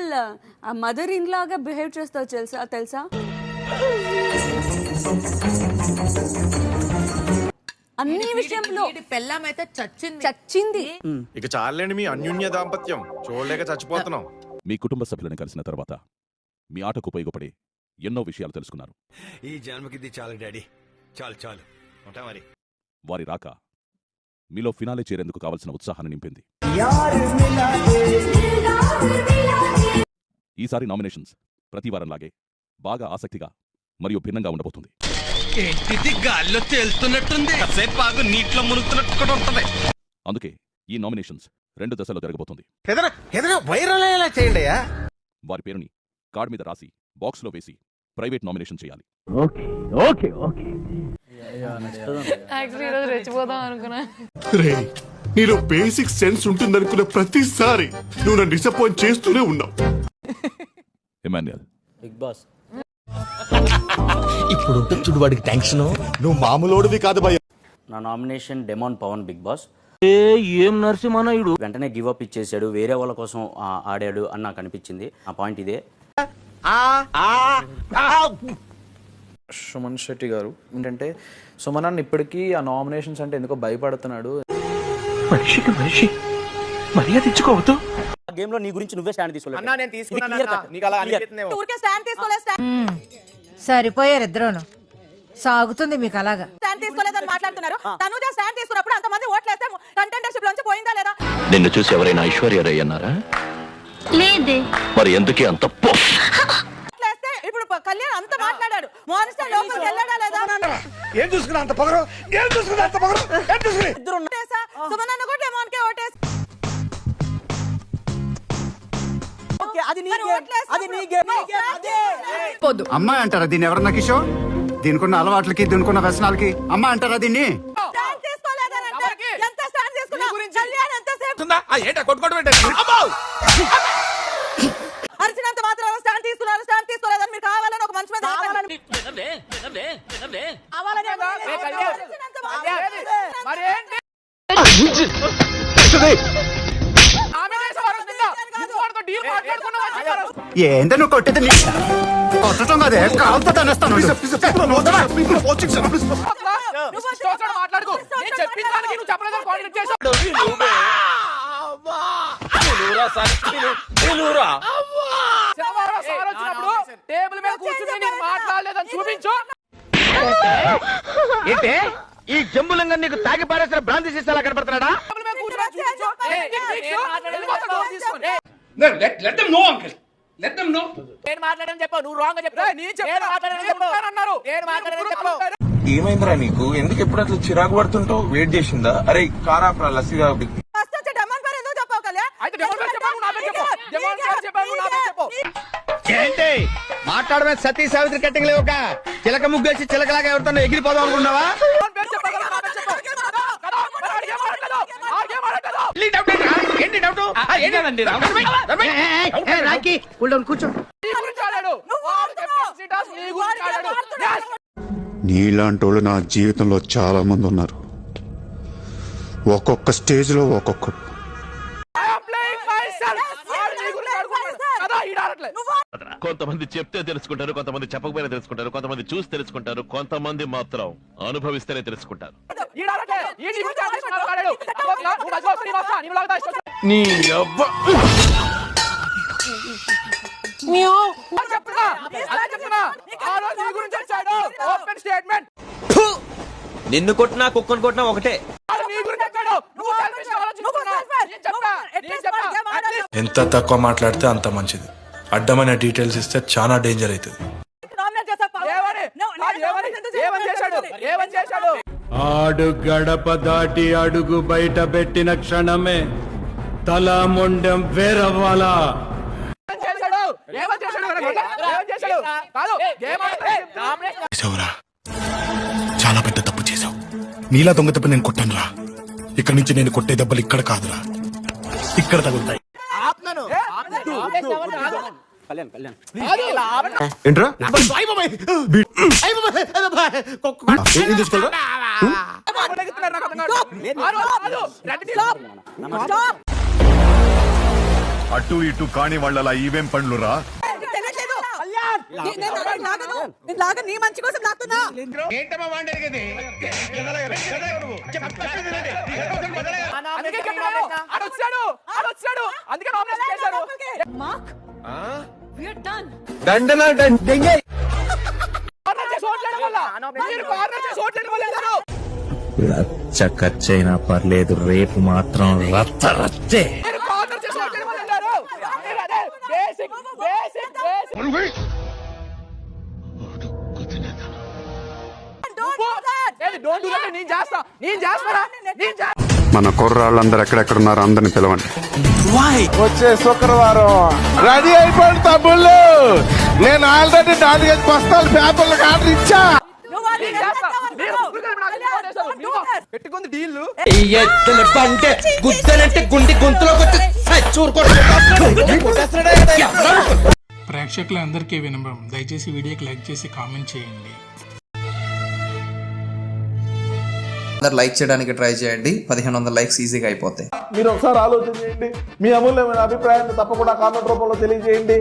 Typical mother in లాగా behave చేస్తావు తెలుసా అన్ని విషయంలో పెళ్ళమైతే చచ్చింది. ఇక చాలండి మీ అన్యోన్య దాంపత్యం, చూడలేక చచ్చిపోతున్నాం. మీ కుటుంబ సభ్యులను కలిసిన తర్వాత మీ ఆటకు ఉపయోగపడే ఎన్నో విషయాలు తెలుసుకున్నారు. ఈ జన్మకిది చాలు డాడీ, చాలు చాలు ఉంటా మరి. వారి రాక మీలో ఫినాలే చేరేందుకు కావలసిన ఉత్సాహాన్ని నింపింది. ఈసారి నామినేషన్స్ ప్రతి వారంలాగే బాగా ఆసక్తిగా మరియు భిన్నంగా ఉండబోతుంది. ఏంటిది గాల్లో తేలుతున్నట్టుంది, కాసేపు నీటిలో మునుగుతున్నట్టు కూడా ఉంటది. అందుకే ఈ నామినేషన్స్ 2 దశల్లో జరగబోతుంది. ఏదైనా వైరల్ అయ్యేలా చేయండి. వారి పేరుని కార్డ్ మీద రాసి బాక్స్లో వేసి ప్రైవేట్ నామినేషన్ చేయాలి. నీలో బేసిక్ సెన్స్ ఉంటుందనుకున్న ప్రతిసారి నువ్వు నన్ను డిసప్పాయింట్ చేస్తూనే ఉన్నావు. ఎమాన్యుయల్, బిగ్ బాస్ ఇప్పుడు చూడు వాడికి టెన్షన్. నువ్వు మామూలోడివి కాదు భయ్య. నా nomination demon Pawan Bigg Boss. ఏం నరసింహనాయుడు వెంటనే గివ్ అప్ ఇచ్చేసాడు, వేరే వాళ్ళ కోసం ఆడాడు అని నాకు అనిపించింది. ఆ పాయింట్ ఇదే. సుమన్ శెట్టి గారు ఏంటంటే సుమన్ అన్న ఇప్పటికీ ఆ నామినేషన్స్ అంటే ఎందుకో భయపడుతున్నాడు. మనిషికి మనిషి మర్యాద ఇచ్చుకోవద్దు. గేమ్ లో నీ గురించి నువ్వే స్టాండ్ తీసుకోలేదు. సరిపోయారు ఇద్దరును. సాగుతుంది మీకు అలాగా. స్టాండ్ తీసుకోలేదని మాట్లాడుతున్నారు. తనుజ స్టాండ్ తీసుకున్నప్పుడు అంతమంది ఓట్లేస్తే కంటెండర్షిప్ నుంచి పోయిందా లేదా? నిన్ను చూసి ఎవరైనా ఐశ్వర్య రై అన్నారా? లేదే. మరి ఎందుకే అంత ఇప్పుడు కళ్యాణ్ అంత మాట్లాడాడు, మోహన్ స్టార్ లోపలికి వెళ్ళాడా లేదా? ఏం చూసుకున్నా అంత పొగరు, ఏం చూసుకున్నా అంత పొగరు, ఏం చూసుకుని సుమన్ అన్న కూడా మోహన్ కే ఓటేసి అమ్మాయి అంటారా దీన్ని? ఎవరన్నా కిషోర్, దీనికున్న అలవాట్లకి దీనికున్న వ్యసనాలకి అమ్మాయి అంటారా దీన్ని? అరిచినంత మాత్రం స్టాండ్ తీసుకున్నారు, స్టాండ్ తీసుకోలేదని మీరు కావాలని ఒక మనిషి మీద ఏంట నువ్వు కొట్టేది? కొట్టడం అదే కాలుతో తనేస్తాను. టేబుల్ మీద కూర్చుని మాట్లాడలేదని చూపించు. ఏంటే ఈ జంబులంగా నీకు తాగి పారేసిన భ్రాంతి సీసాలా కనపడుతున్నాడా? ఏమైందిరా నీకు? ఎందుకు ఎప్పుడు అట్లా చిరాకు పడుతుంటావు? వెయిట్ చేసిందా? అరే కారాఫ్రా లస్సీగా ఏంటి మాట్లాడమే? సతీ సావిత్రి కట్టింగ్ లేవు, చిలక ముగ్గేసి చిలకలాగా ఎవరితో ఎగిరిపోదాం అనుకున్నావా? నీలాంటి వాళ్ళు నా జీవితంలో చాలా మంది ఉన్నారు. ఒక్కొక్క స్టేజ్ లో ఒక్కొక్కడు. కొంతమంది చెప్తే తెలుసుకుంటారు, కొంతమంది చెప్పకపోయినా తెలుసుకుంటారు, కొంతమంది చూసి తెలుసుకుంటారు, కొంతమంది మాత్రం అనుభవిస్తేనే తెలుసుకుంటారు. నిన్ను కొట్టినా కుక్కను కొట్టినా ఒకటే. ఎంత తక్కువ మాట్లాడితే అంత మంచిది. అడ్డమైన డీటెయిల్స్ ఇస్తే చాలా డేంజర్ అవుతుంది. ఆడు గడప దాటి అడుగు బయట పెట్టిన క్షణమే తల మొండెం వేరవ్వాలా. చాలా పెద్ద తప్పు చేశావు. నీలా దొంగ తప్పు నేను కొట్టానురా. ఇక్కడి నుంచి నేను కొట్టే దెబ్బలు ఇక్కడ కాదురా, ఇక్కడ తగులుతాయి. ఏంట్రా అటు ఇటు కాని వాళ్ళలా ఈవేం పండ్లురా. తెలియట్లేదు. నేను లాగను, నీ మంచి కోసం లాగుతున్నా. ఏంటమ్మా వాడి అడిగేది? అందుకే చెప్పాను. ఆడొచ్చాడు అందుకే నామినేషన్ చేశారు. దండన దండే కార్నర్ చేసి ఓట్లేయడం వల్ల మీరు కార్నర్ చేసి ఓట్లేయడం వల్ల వెళ్ళారు. రచ్చ ఖర్చైనా పర్లేదు, రేపు మాత్రం రచ్చ రచ్చే. మీరు కార్నర్ చేసి ఓట్లేయడం వల్ల వెళ్ళారు. మీరు అదే బేసిక్ డోంట్ డూ దట్. నేను చేస్తారా మన కుర్రాళ్ళందరూ ఎక్కడెక్కడున్నారో అందరిని పిలవండి. వచ్చే శుక్రవారం రెడీ అయిపోయింది తమ్ముళ్ళు. నేను ఆల్రెడీ 4 బస్తాలు పేపర్లకు ఆర్డర్ ఇచ్చా. పెట్టుకుంది డీల్. గుద్దనంటే గుండి గొంతులోకి ప్రేక్షకులందరికీ వినమ్రం, దయచేసి వీడియోకి లైక్ చేసి కామెంట్ చేయండి. లైక్ చేయడానికి ట్రై చేయండి, 1500 లైక్స్ ఈజీగా అయిపోతాయి. మీరు ఒకసారి ఆలోచన చేయండి. మీ అమూల్యమైన అభిప్రాయాన్ని తప్పకుండా కామెంట్ రూపంలో తెలియజేయండి.